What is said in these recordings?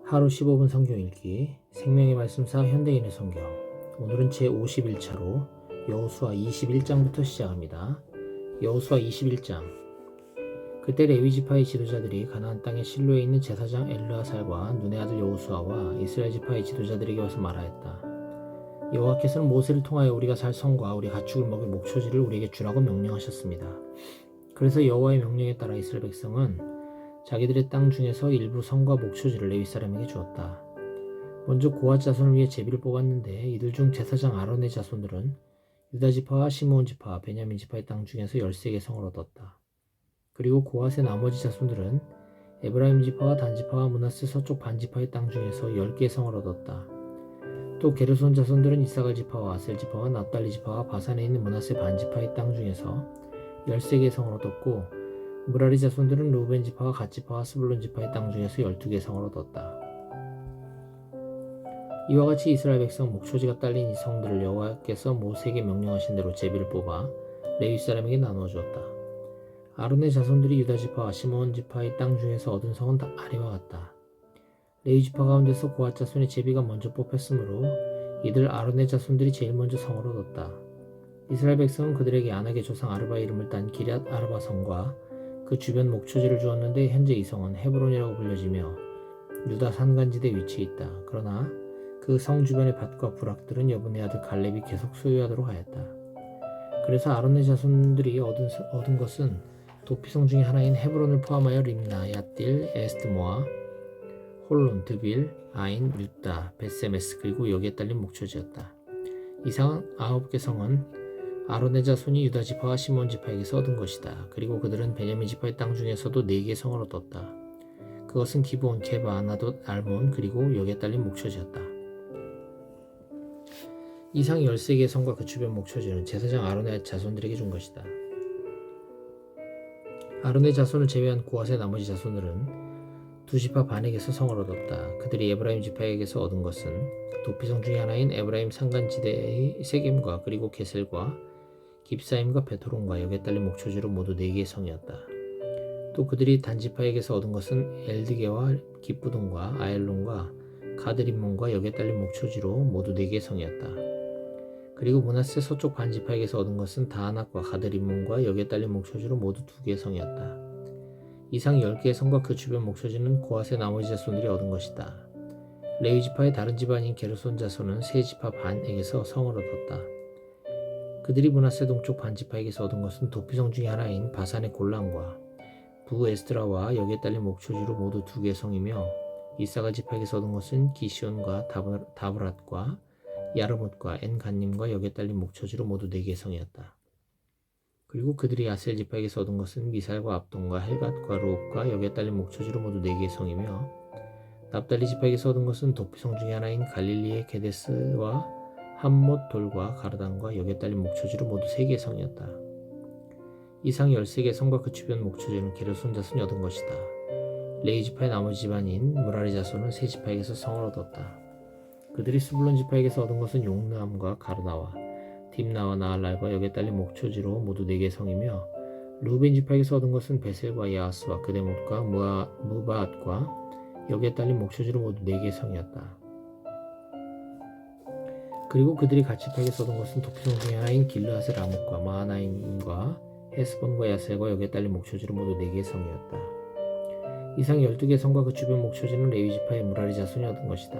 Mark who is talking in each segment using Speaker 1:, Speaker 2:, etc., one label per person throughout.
Speaker 1: 하루 15분 성경 읽기 생명의 말씀사 현대인의 성경. 오늘은 제51차로 여호수아 21장부터 시작합니다. 여호수아 21장. 그때 레위 지파의 지도자들이 가나안 땅의 실로에 있는 제사장 엘르아살과 눈의 아들 여호수아와 이스라엘 지파의 지도자들에게 와서 말하였다. 여호와께서는 모세를 통하여 우리가 살 성과 우리 가축을 먹일 목초지를 우리에게 주라고 명령하셨습니다. 그래서 여호와의 명령에 따라 이스라엘 백성은 자기들의 땅 중에서 일부 성과 목초지를 레위 사람에게 주었다. 먼저 고핫 자손을 위해 제비를 뽑았는데 이들 중 제사장 아론의 자손들은 유다 지파와 시므온 지파, 베냐민 지파의 땅 중에서 13개 성을 얻었다. 그리고 고핫의 나머지 자손들은 에브라임 지파와 단 지파와 므낫세 서쪽 반 지파의 땅 중에서 10개 성을 얻었다. 또 게르손 자손들은 이사갈 지파와 아셀 지파와 납달리 지파와 바산에 있는 므낫세 반 지파의 땅 중에서 13개 성을 얻었고 무라리 자손들은 르우벤 지파와 갓 지파와 스불론 지파의 땅 중에서 12개 성을 얻었다. 이와 같이 이스라엘 백성 목초지가 딸린 이 성들을 여호와께서 모세에게 명령하신 대로 제비를 뽑아 레위 사람에게 나누어 주었다. 아론의 자손들이 유다 지파와 시므온 지파의 땅 중에서 얻은 성은 다 아래와 같다. 레위 지파 가운데서 고핫 자손의 제비가 먼저 뽑혔으므로 이들 아론의 자손들이 제일 먼저 성을 얻었다. 이스라엘 백성은 그들에게 아낙의 조상 아르바 이름을 딴 기럇 아르바 성과 그 주변 목초지를 주었는데 현재 이 성은 헤브론이라고 불려지며 유다 산간지대에 위치해 있다. 그러나 그 성 주변의 밭과 부락들은 여분의 아들 갈렙이 계속 소유하도록 하였다. 그래서 아론의 자손들이 얻은 것은 도피성 중의 하나인 헤브론을 포함하여 림나, 얏딜, 에스드모아, 홀론, 드빌, 아인, 윳다, 벳세메스 그리고 여기에 딸린 목초지였다. 이상 9개 성은 아론의 자손이 유다 지파와 시므온 지파에게서 얻은 것이다. 그리고 그들은 베냐민 지파의 땅 중에서도 4개의 성을 얻었다. 그것은 기브온, 게바, 아나돗, 알몬 그리고 여기에 딸린 목초지였다. 이상 13개의 성과 그 주변 목초지는 제사장 아론의 자손들에게 준 것이다. 아론의 자손을 제외한 고핫의 나머지 자손들은 두 지파 반에게서 성을 얻었다. 그들이 에브라임 지파에게서 얻은 것은 도피성 중의 하나인 에브라임 산간지대의 세겜과 그리고 게셀과 깁사임과 베토론과 여기에 딸린 목초지로 모두 4개의 성이었다. 또 그들이 단 지파에게서 얻은 것은 엘드게와 기쁘돈과 아엘론과 가드림몬과 여기에 딸린 목초지로 모두 4개의 성이었다. 그리고 므낫세 서쪽 반 지파에게서 얻은 것은 다아낙과 가드림몬과 여기에 딸린 목초지로 모두 2개의 성이었다. 이상 10개의 성과 그 주변 목초지는 고핫의 나머지 자손들이 얻은 것이다. 레위 지파의 다른 집안인 게르손 자손은 세 지파 반에게서 성을 얻었다. 그들이 므낫세 동쪽 반 지파에게서 얻은 것은 도피성 중의 하나인 바산의 골란과 부에스드라와 여기에 딸린 목초지로 모두 2개의 성이며 이사갈 지파에게서 얻은 것은 기시온과 다브랏과 야르못과 엔간님과 여기에 딸린 목초지로 모두 4개의 성이었다. 그리고 그들이 아셀 지파에게서 얻은 것은 미살과 압돈과 헬갓과 루옥과 여기에 딸린 목초지로 모두 4개의 성이며 납달리 지파에게서 얻은 것은 도피성 중의 하나인 갈릴리의 게데스와 함못 돌과 가르단과 여기에 딸린 목초지로 모두 3개의 성이었다. 이상 13개의 성과 그 주변 목초지는 게르손 자손이 얻은 것이다. 레위 지파의 나머지 집안인 무라리 자손은 세 지파에게서 성을 얻었다. 그들이 스불론 지파에게서 얻은 것은 용르함과 가르나와 딥나와 나할랄과 여기에 딸린 목초지로 모두 4개의 성이며 르우벤 지파에게서 얻은 것은 베셀과 야하스와 그데못과 무바앗과 여기에 딸린 목초지로 모두 4개의 성이었다. 그리고 그들이 갓 지파에게서 얻은 것은 도피성 중의 하나인 길르앗의 라못과 마하나임과 헤스본과 야셀과 여기에 딸린 목초지로 모두 4개의 성이었다. 이상 12개의 성과 그 주변 목초지는 레위 지파의 무라리 자손이 얻은 것이다.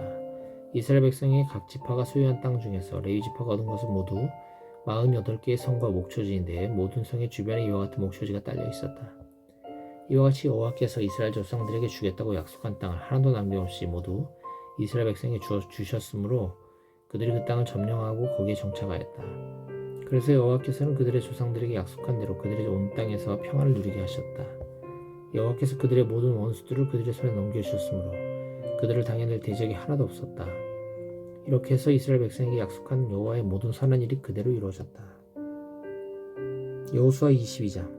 Speaker 1: 이스라엘 백성의 각 지파가 소유한 땅 중에서 레위 지파가 얻은 것은 모두 48개의 성과 목초지인데 모든 성의 주변에 이와 같은 목초지가 딸려 있었다. 이와 같이 여호와께서 이스라엘 조상들에게 주겠다고 약속한 땅을 하나도 남김없이 모두 이스라엘 백성에게 주셨으므로 그들이 그 땅을 점령하고 거기에 정착하였다. 그래서 여호와께서는 그들의 조상들에게 약속한 대로 그들이 온 땅에서 평안을 누리게 하셨다. 여호와께서 그들의 모든 원수들을 그들의 손에 넘겨주셨으므로 그들을 당해낼 대적이 하나도 없었다. 이렇게 해서 이스라엘 백성에게 약속한 여호와의 모든 선한 일이 그대로 이루어졌다. 여호수아 22장.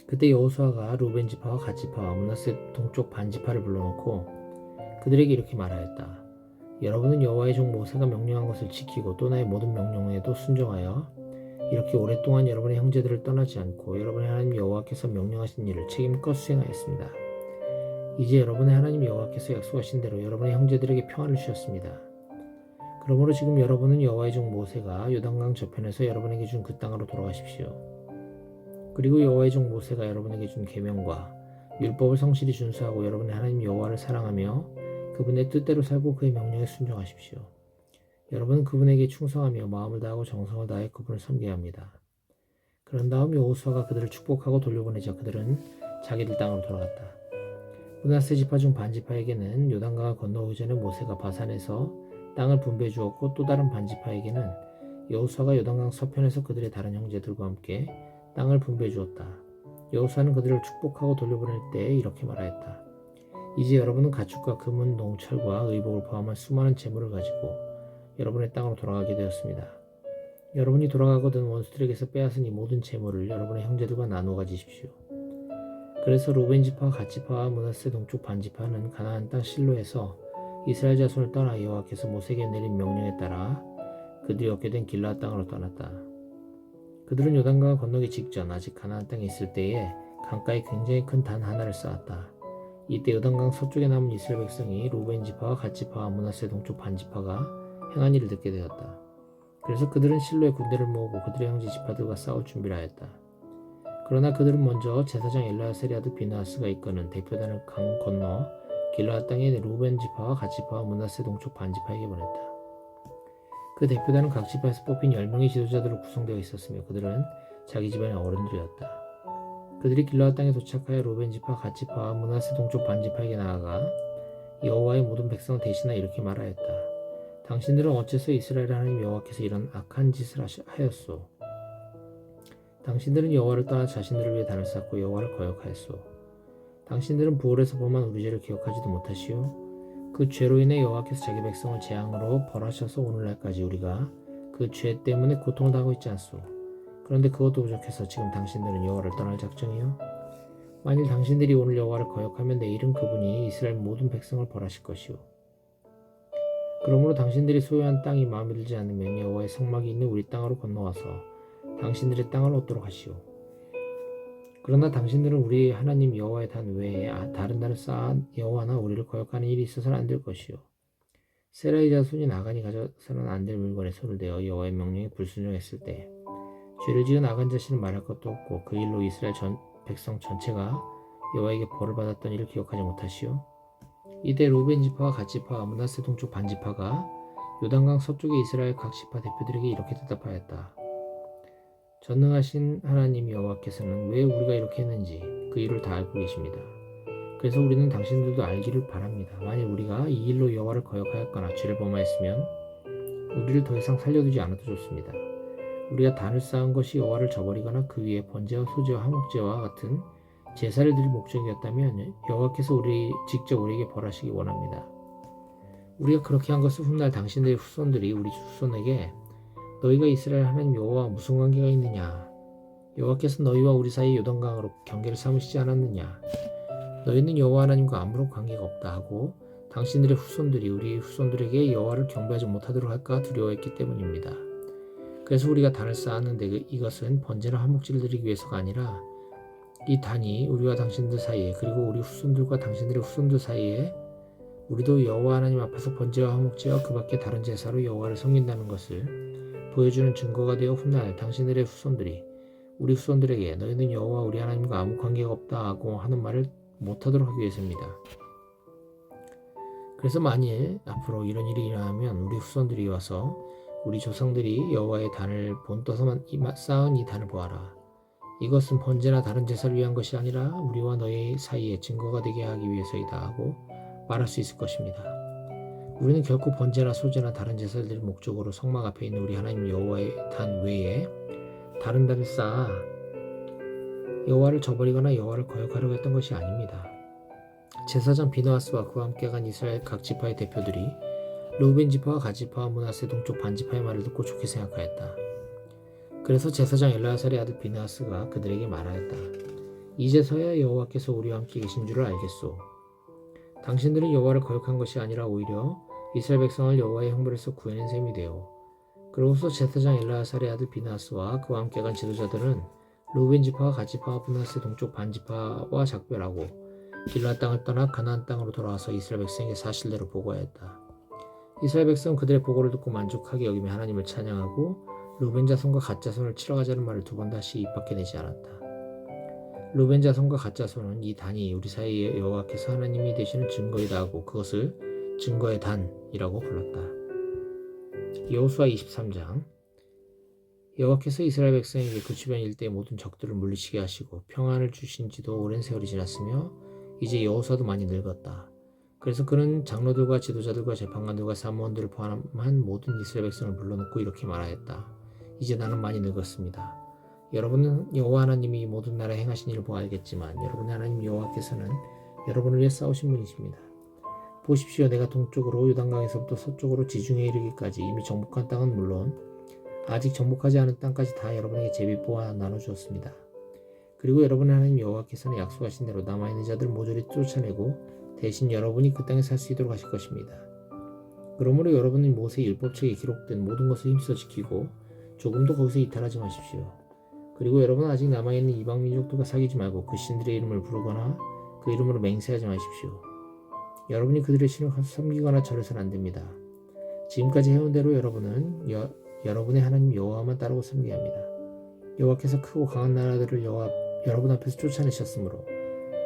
Speaker 1: 그때 여호수아가 르우벤 지파와 갓 지파와 므낫세 동쪽 반 지파를 불러놓고 그들에게 이렇게 말하였다. 여러분은 여호와의 종 모세가 명령한 것을 지키고 또 나의 모든 명령에도 순종하여 이렇게 오랫동안 여러분의 형제들을 떠나지 않고 여러분의 하나님 여호와께서 명령하신 일을 책임껏 수행하였습니다. 이제 여러분의 하나님 여호와께서 약속하신 대로 여러분의 형제들에게 평안을 주셨습니다. 그러므로 지금 여러분은 여호와의 종 모세가 요단강 저편에서 여러분에게 준 그 땅으로 돌아가십시오. 그리고 여호와의 종 모세가 여러분에게 준 계명과 율법을 성실히 준수하고 여러분의 하나님 여호와를 사랑하며 그분의 뜻대로 살고 그의 명령에 순종하십시오. 여러분은 그분에게 충성하며 마음을 다하고 정성을 다해 그분을 섬겨야 합니다. 그런 다음 여호수아가 그들을 축복하고 돌려보내자 그들은 자기들 땅으로 돌아갔다. 므낫세 지파 중 반지파에게는 요단강을 건너오기 전에 모세가 바산에서 땅을 분배해 주었고 또 다른 반지파에게는 여호수아가 요단강 서편에서 그들의 다른 형제들과 함께 땅을 분배해 주었다. 여호수아는 그들을 축복하고 돌려보낼 때 이렇게 말하였다. 이제 여러분은 가축과 금은 농철과 의복을 포함한 수많은 재물을 가지고 여러분의 땅으로 돌아가게 되었습니다. 여러분이 돌아가거든 원수들에게서 빼앗은 이 모든 재물을 여러분의 형제들과 나누어 가지십시오. 그래서 루벤 지파와 갓 지파와 므낫세 동쪽 반 지파는 가나안 땅 실로에서 이스라엘 자손을 떠나 여호와께서 모세에게 내린 명령에 따라 그들이 얻게 된 길르앗 땅으로 떠났다. 그들은 요단강을 건너기 직전 아직 가나안 땅에 있을 때에 강가에 굉장히 큰 단 하나를 쌓았다. 이때 요단강 서쪽에 남은 이스라엘 백성이 루벤 지파와 갓 지파와 므낫세 동쪽 반 지파가 행한 일을 듣게 되었다. 그래서 그들은 실로에 군대를 모으고 그들의 형제 지파들과 싸울 준비를 하였다. 그러나 그들은 먼저 제사장 엘르아살의 아들 비느하스가 이끄는 대표단을 강 건너 길르앗 땅의 루벤 지파와 갓 지파와 므낫세 동쪽 반 지파에게 보냈다. 그 대표단은 각 지파에서 뽑힌 10명의 지도자들로 구성되어 있었으며 그들은 자기 집안의 어른들이었다. 그들이 길르앗 땅에 도착하여 루벤 지파, 갓 지파와 므낫세 동쪽 반 지파에게 나아가 여호와의 모든 백성을 대신하여 이렇게 말하였다. 당신들은 어째서 이스라엘 하나님 여호와께서 이런 악한 짓을 하였소? 당신들은 여호와를 떠나 자신들을 위해 단을 쌓고 여호와를 거역하였소. 당신들은 부올에서 범한 우리 죄를 기억하지도 못하시오? 그 죄로 인해 여호와께서 자기 백성을 재앙으로 벌하셔서 오늘날까지 우리가 그 죄 때문에 고통을 당하고 있지 않소? 그런데 그것도 부족해서 지금 당신들은 여호와를 떠날 작정이요? 만일 당신들이 오늘 여호와를 거역하면 내일은 그분이 이스라엘 모든 백성을 벌하실 것이오. 그러므로 당신들이 소유한 땅이 마음에 들지 않으면 여호와의 성막이 있는 우리 땅으로 건너와서 당신들의 땅을 얻도록 하시오. 그러나 당신들은 우리 하나님 여호와의 단 외에 다른 단을 쌓아 여호와나 우리를 거역하는 일이 있어서는 안 될 것이오. 세라의 자손이 나간이 가져서는 안 될 물건에 손을 대어 여호와의 명령에 불순종했을 때 죄를 지은 악한 자신은 말할 것도 없고 그 일로 이스라엘 백성 전체가 여호와에게 벌을 받았던 일을 기억하지 못하시오. 이때 루벤 지파와 갓 지파와 므낫세 동쪽 반 지파가 요단강 서쪽의 이스라엘 각 지파 대표들에게 이렇게 대답하였다. 전능하신 하나님 여호와께서는 왜 우리가 이렇게 했는지 그 이유를 다 알고 계십니다. 그래서 우리는 당신들도 알기를 바랍니다. 만일 우리가 이 일로 여호와를 거역하였거나 죄를 범하였으면 우리를 더 이상 살려두지 않아도 좋습니다. 우리가 단을 쌓은 것이 여호와를 저버리거나 그 위에 번제와 소제와 화목제와 같은 제사를 드릴 목적이었다면 여호와께서 직접 우리에게 벌하시기 원합니다. 우리가 그렇게 한 것을 훗날 당신들의 후손들이 우리 후손에게 너희가 이스라엘 하나님 여호와와 무슨 관계가 있느냐? 여호와께서 너희와 우리 사이에 요단강으로 경계를 삼으시지 않았느냐? 너희는 여호와 하나님과 아무런 관계가 없다 하고 당신들의 후손들이 우리 후손들에게 여호와를 경배하지 못하도록 할까 두려워했기 때문입니다. 그래서 우리가 단을 쌓았는데 이것은 번제나 화목제를 드리기 위해서가 아니라 이 단이 우리와 당신들 사이에 그리고 우리 후손들과 당신들의 후손들 사이에 우리도 여호와 하나님 앞에서 번제와 화목제와 그 밖에 다른 제사로 여호와를 섬긴다는 것을 보여주는 증거가 되어 훗날 당신들의 후손들이 우리 후손들에게 너희는 여호와 우리 하나님과 아무 관계가 없다 하고 하는 말을 못하도록 하기 위해서입니다. 그래서 만일 앞으로 이런 일이 일어나면 우리 후손들이 와서 우리 조상들이 여호와의 단을 본떠서 쌓은 이 단을 보아라. 이것은 번제나 다른 제사를 위한 것이 아니라 우리와 너희 사이에 증거가 되게 하기 위해서이다 하고 말할 수 있을 것입니다. 우리는 결코 번제나 소제나 다른 제사를 드릴 목적으로 성막 앞에 있는 우리 하나님 여호와의 단 외에 다른 단을 쌓아 여호와를 저버리거나 여호와를 거역하려고 했던 것이 아닙니다. 제사장 비느하스와 그와 함께 간 이스라엘 각 지파의 대표들이 루벤 지파와 갓 지파와 므낫세 동쪽 반 지파의 말을 듣고 좋게 생각하였다. 그래서 제사장 엘르아살의 아들 비느하스가 그들에게 말하였다. 이제서야 여호와께서 우리와 함께 계신 줄을 알겠소. 당신들은 여호와를 거역한 것이 아니라 오히려 이스라엘 백성을 여호와의 형벌에서 구해낸 셈이 되오. 그러고서 제사장 엘르아살의 아들 비느하스와 그와 함께 간 지도자들은 루벤 지파와 갓 지파와 므낫세 동쪽 반 지파와 작별하고 길앗 땅을 떠나 가나안 땅으로 돌아와서 이스라엘 백성에게 사실대로 보고하였다. 이스라엘 백성은 그들의 보고를 듣고 만족하게 여기며 하나님을 찬양하고 루벤 자손과 갓 자손을 치러 가자는 말을 두 번 다시 입 밖에 내지 않았다. 루벤 자손과 갓 자손은 이 단이 우리 사이에 여호와께서 하나님이 되시는 증거이다 하고 그것을 증거의 단이라고 불렀다. 여호수아 23장. 여호와께서 이스라엘 백성에게 그 주변 일대의 모든 적들을 물리치게 하시고 평안을 주신 지도 오랜 세월이 지났으며 이제 여호수아도 많이 늙었다. 그래서 그는 장로들과 지도자들과 재판관들과 사무원들을 포함한 모든 이스라엘 백성을 불러놓고 이렇게 말하였다. 이제 나는 많이 늙었습니다. 여러분은 여호와 하나님이 모든 나라에 행하신 일을 보아 알겠지만 여러분의 하나님 여호와께서는 여러분을 위해 싸우신 분이십니다. 보십시오. 내가 동쪽으로 요단강에서부터 서쪽으로 지중해에 이르기까지 이미 정복한 땅은 물론 아직 정복하지 않은 땅까지 다 여러분에게 제비뽑아 나눠주었습니다. 그리고 여러분의 하나님 여호와께서는 약속하신 대로 남아있는 자들 모조리 쫓아내고 대신 여러분이 그 땅에 살 수 있도록 하실 것입니다. 그러므로 여러분은 모세의 율법책에 기록된 모든 것을 힘써 지키고 조금도 거기서 이탈하지 마십시오. 그리고 여러분은 아직 남아있는 이방 민족들과 사귀지 말고 그 신들의 이름을 부르거나 그 이름으로 맹세하지 마십시오. 여러분이 그들의 신을 섬기거나 절해서는 안 됩니다. 지금까지 해온 대로 여러분은 여러분의 하나님 여호와만 따르고 섬겨야 합니다. 여호와께서 크고 강한 나라들을 여러분 앞에서 쫓아내셨으므로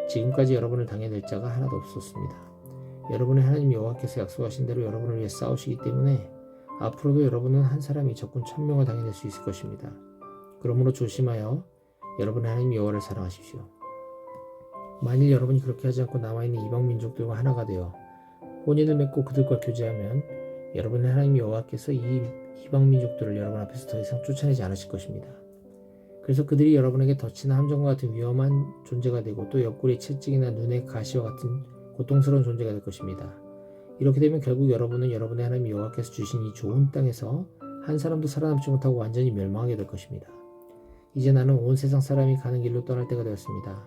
Speaker 1: 지금까지 여러분을 당해낼 자가 하나도 없었습니다. 여러분의 하나님 여호와께서 약속하신 대로 여러분을 위해 싸우시기 때문에 앞으로도 여러분은 한 사람이 적군 1000명을 당해낼 수 있을 것입니다. 그러므로 조심하여 여러분의 하나님 여호와를 사랑하십시오. 만일 여러분이 그렇게 하지 않고 남아있는 이방 민족들과 하나가 되어 혼인을 맺고 그들과 교제하면 여러분의 하나님 여호와께서 이 이방 민족들을 여러분 앞에서 더 이상 쫓아내지 않으실 것입니다. 그래서 그들이 여러분에게 덫이나 함정과 같은 위험한 존재가 되고 또 옆구리에 채찍이나 눈에 가시와 같은 고통스러운 존재가 될 것입니다. 이렇게 되면 결국 여러분은 여러분의 하나님 여호와께서 주신 이 좋은 땅에서 한 사람도 살아남지 못하고 완전히 멸망하게 될 것입니다. 이제 나는 온 세상 사람이 가는 길로 떠날 때가 되었습니다.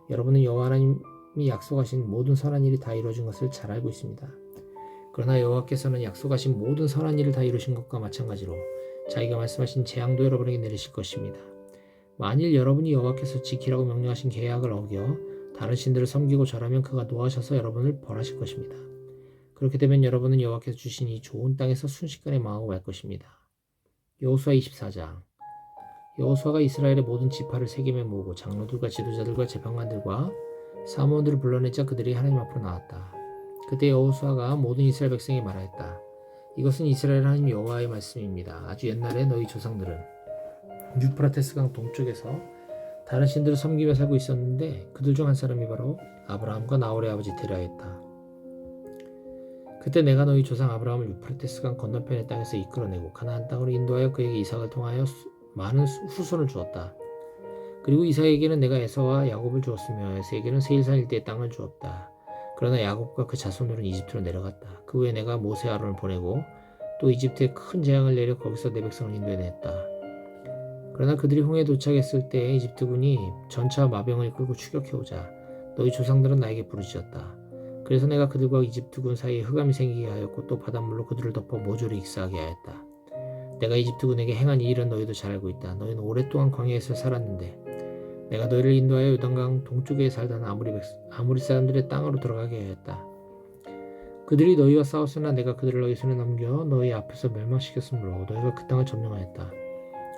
Speaker 1: 여러분은 여호와 하나님이 약속하신 모든 선한 일이 다 이루어진 것을 잘 알고 있습니다. 그러나 여호와께서는 약속하신 모든 선한 일을 다 이루신 것과 마찬가지로 자기가 말씀하신 재앙도 여러분에게 내리실 것입니다. 만일 여러분이 여호와께서 지키라고 명령하신 계약을 어겨 다른 신들을 섬기고 절하면 그가 노하셔서 여러분을 벌하실 것입니다. 그렇게 되면 여러분은 여호와께서 주신 이 좋은 땅에서 순식간에 망하고 말 것입니다. 여호수아 24장. 여호수아가 이스라엘의 모든 지파를 세겜에 모으고 장로들과 지도자들과 재판관들과 사무원들을 불러내자 그들이 하나님 앞으로 나왔다. 그때 여호수아가 모든 이스라엘 백성에게 말하였다. 이것은 이스라엘 하나님 여호와의 말씀입니다. 아주 옛날에 너희 조상들은 유프라테스 강 동쪽에서 다른 신들을 섬기며 살고 있었는데 그들 중 한 사람이 바로 아브라함과 나홀의 아버지 데라였다. 그때 내가 너희 조상 아브라함을 유프라테스 강 건너편의 땅에서 이끌어내고 가나안 땅으로 인도하여 그에게 이삭을 통하여 많은 후손을 주었다. 그리고 이삭에게는 내가 에서와 야곱을 주었으며 에서에게는 세일산 일대의 땅을 주었다. 그러나 야곱과 그 자손들은 이집트로 내려갔다. 그 후에 내가 모세 아론을 보내고 또 이집트에 큰 재앙을 내려 거기서 내 백성을 인도해냈다. 그러나 그들이 홍해에 도착했을 때 이집트군이 전차 마병을 끌고 추격해오자 너희 조상들은 나에게 부르짖었다. 그래서 내가 그들과 이집트군 사이에 흑암이 생기게 하였고 또 바닷물로 그들을 덮어 모조리 익사하게 하였다. 내가 이집트군에게 행한 이 일은 너희도 잘 알고 있다. 너희는 오랫동안 광야에서 살았는데 내가 너희를 인도하여 요단강 동쪽에 살던 아모리 사람들의 땅으로 들어가게 하였다. 그들이 너희와 싸웠으나 내가 그들을 너희 손에 넘겨 너희 앞에서 멸망시켰으므로 너희가 그 땅을 점령하였다.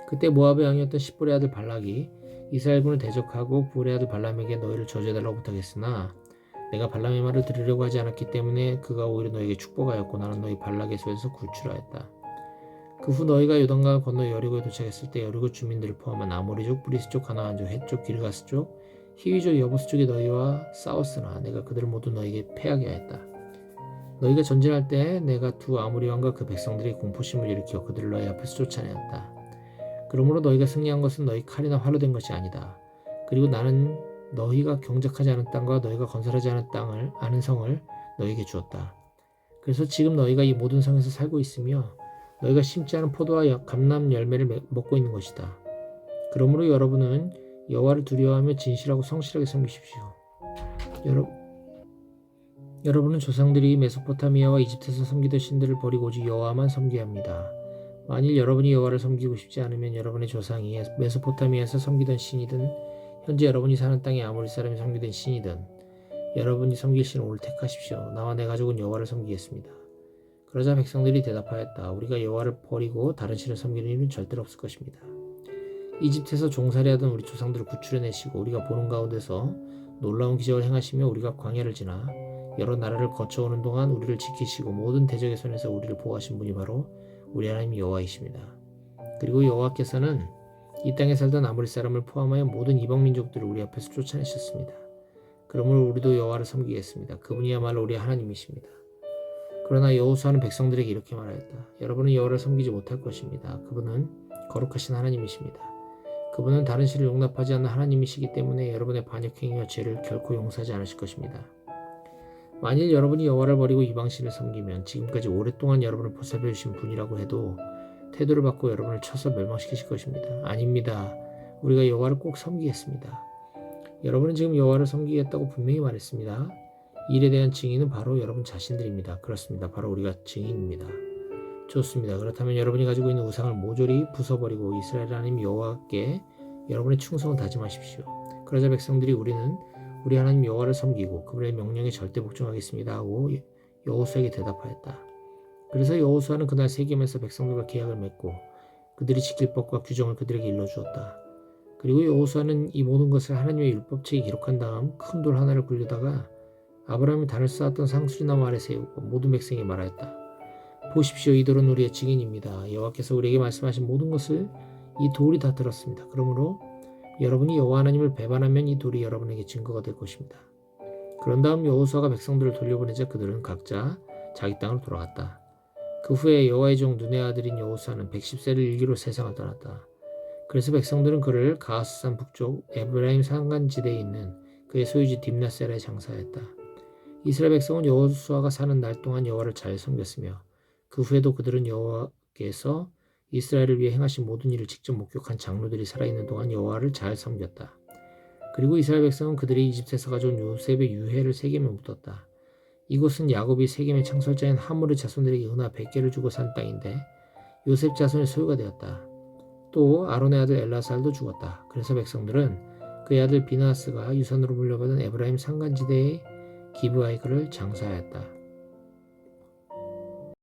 Speaker 1: 그때 모압의 왕이었던 십볼의 아들 발락이 이스라엘군을 대적하고 부올의 아들 발람에게 너희를 저주해달라고 부탁했으나 내가 발람의 말을 들으려고 하지 않았기 때문에 그가 오히려 너에게 축복하였고 나는 너희 발락의 손에서 구출하였다. 그 후 너희가 요단강을 건너 여리고에 도착했을 때 여리고 주민들을 포함한 아모리족, 브리스족, 가나안족, 헷족, 기르가스족, 히위족, 여부스 족이 너희와 싸웠으나 내가 그들을 모두 너희에게 패하게 하였다. 너희가 전쟁할 때 내가 두 아모리 왕과 그 백성들이 공포심을 일으켜 그들을 너희 앞에서 쫓아내었다. 그러므로 너희가 승리한 것은 너희 칼이나 활로 된 것이 아니다. 그리고 나는 너희가 경작하지 않은 땅과 너희가 건설하지 않은 성을 너희에게 주었다. 그래서 지금 너희가 이 모든 성에서 살고 있으며 너희가 심지 않은 포도와 감람 열매를 먹고 있는 것이다. 그러므로 여러분은 여호와를 두려워하며 진실하고 성실하게 섬기십시오. 여러분은 조상들이 메소포타미아와 이집트에서 섬기던 신들을 버리고 오직 여호와만 섬겨야 합니다. 만일 여러분이 여호와를 섬기고 싶지 않으면 여러분의 조상이 메소포타미아에서 섬기던 신이든 현재 여러분이 사는 땅의 아모리 사람이 섬기던 신이든 여러분이 섬길 신을 오늘 택하십시오. 나와 내 가족은 여호와를 섬기겠습니다. 그러자 백성들이 대답하였다. 우리가 여호와를 버리고 다른 신을 섬기는 일은 절대로 없을 것입니다. 이집트에서 종살이하던 우리 조상들을 구출해내시고 우리가 보는 가운데서 놀라운 기적을 행하시며 우리가 광야를 지나 여러 나라를 거쳐오는 동안 우리를 지키시고 모든 대적의 손에서 우리를 보호하신 분이 바로 우리 하나님 여호와이십니다. 그리고 여호와께서는 이 땅에 살던 아모리 사람을 포함하여 모든 이방 민족들을 우리 앞에서 쫓아내셨습니다. 그러므로 우리도 여호와를 섬기겠습니다. 그분이야말로 우리 하나님이십니다. 그러나 여호수아는 백성들에게 이렇게 말하였다. 여러분은 여호와를 섬기지 못할 것입니다. 그분은 거룩하신 하나님이십니다. 그분은 다른 신을 용납하지 않는 하나님이시기 때문에 여러분의 반역행위와 죄를 결코 용서하지 않으실 것입니다. 만일 여러분이 여호와를 버리고 이방신을 섬기면 지금까지 오랫동안 여러분을 보살펴 주신 분이라고 해도 태도를 바꾸고 여러분을 쳐서 멸망시키실 것입니다. 아닙니다. 우리가 여호와를 꼭 섬기겠습니다. 여러분은 지금 여호와를 섬기겠다고 분명히 말했습니다. 이 일에 대한 증인은 바로 여러분 자신들입니다. 그렇습니다. 바로 우리가 증인입니다. 좋습니다. 그렇다면 여러분이 가지고 있는 우상을 모조리 부숴버리고 이스라엘 하나님 여호와께 여러분의 충성을 다짐하십시오. 그러자 백성들이 우리는 우리 하나님 여호와를 섬기고 그분의 명령에 절대 복종하겠습니다 하고 여호수아에게 대답하였다. 그래서 여호수아는 그날 세겜에서 백성들과 계약을 맺고 그들이 지킬 법과 규정을 그들에게 일러주었다. 그리고 여호수아는 이 모든 것을 하나님의 율법책에 기록한 다음 큰 돌 하나를 굴려다가 아브라함이 단을 쌓았던 상수리나무 아래 세우고 모든 백성에게 말하였다. 보십시오. 이 돌은 우리의 증인입니다. 여호와께서 우리에게 말씀하신 모든 것을 이 돌이 다 들었습니다. 그러므로 여러분이 여호와 하나님을 배반하면 이 돌이 여러분에게 증거가 될 것입니다. 그런 다음 여호수아가 백성들을 돌려보내자 그들은 각자 자기 땅으로 돌아갔다. 그 후에 여호와의 종 눈의 아들인 여호수아는 110세를 일기로 세상을 떠났다. 그래서 백성들은 그를 가하스산 북쪽 에브라임 산간지대에 있는 그의 소유지 딥나셀에 장사했다. 이스라엘 백성은 여호수아가 사는 날 동안 여호와를 잘 섬겼으며 그 후에도 그들은 여호와께서 이스라엘을 위해 행하신 모든 일을 직접 목격한 장로들이 살아있는 동안 여호와를 잘 섬겼다. 그리고 이스라엘 백성은 그들이 이집트에서 가져온 요셉의 유해를 세겜에 묻었다. 이곳은 야곱이 세겜의 창설자인 하물의 자손들에게 은하 100개를 주고 산 땅인데 요셉 자손의 소유가 되었다. 또 아론의 아들 엘라살도 죽었다. 그래서 백성들은 그의 아들 비나하스가 유산으로 물려받은 에브라임 산간지대의 기브아에 그를 장사하였다.